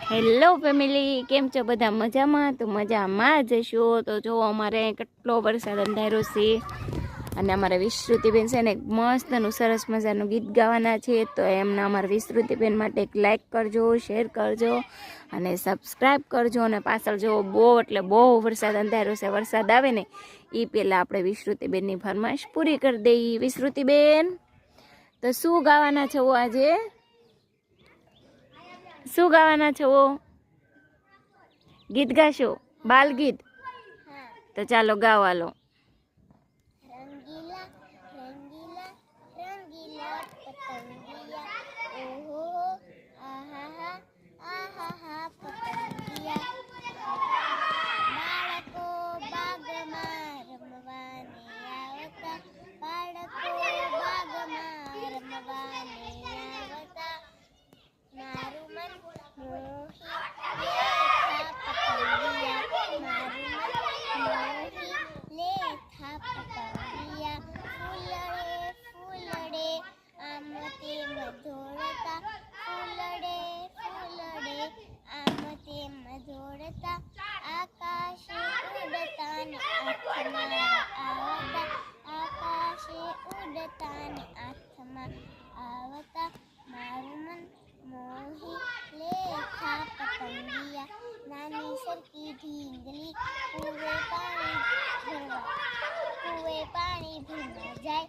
Hello family, કેમ છો બધા? મજામાં? તો મજામાં જ છો. તો જો અમારે કેટલો વરસાદ અંધારો છે અને અમારા વિશ્રુતિબેન છે ને એક મસ્તનું સરસ મજાનું ગીત ગાવાના છે. તો એમના અમારા વિશ્રુતિબેન માટે એક લાઈક કરજો, શેર કરજો અને સબસ્ક્રાઈબ કરજો. અને પાછળ જો બહુ એટલે બહુ વરસાદ અંધારો છે. વરસાદ આવે ને એ પહેલાં આપણે વિશ્રુતિબેનની ફરમાઈશ પૂરી કરી દઈએ. વિશ્રુતિબેન, તો શું ગાવાના છો આજે? શું ગાવાના છો? ગીત ગાશો? બાલ ગીત? તો ચાલો ગાવા લો. રંગીલા રંગીલા રંગીલા પતંગિયા, ઓહો આહા આહા પતંગિયા. બાળકો બાગમાં રમવાને આવતા, બાળકો બાગમાં રમવાને આવતા. મારું મન મોહી લેથા પતંગિયા, ફૂલડે ફૂલડે આમ તેમ દોડતા, ફૂલડે ફૂલડે આમ તેમ દોડતા. આકાશે ઉડતા ને હાથમાં આવતા, આકાશે ઉડતા ને હાથમાં આવતા. મારું મન મોહી લેથા પતંગિયા, નાની સરખી ઢીંગલી કુવે પાણી ભરવા જાય.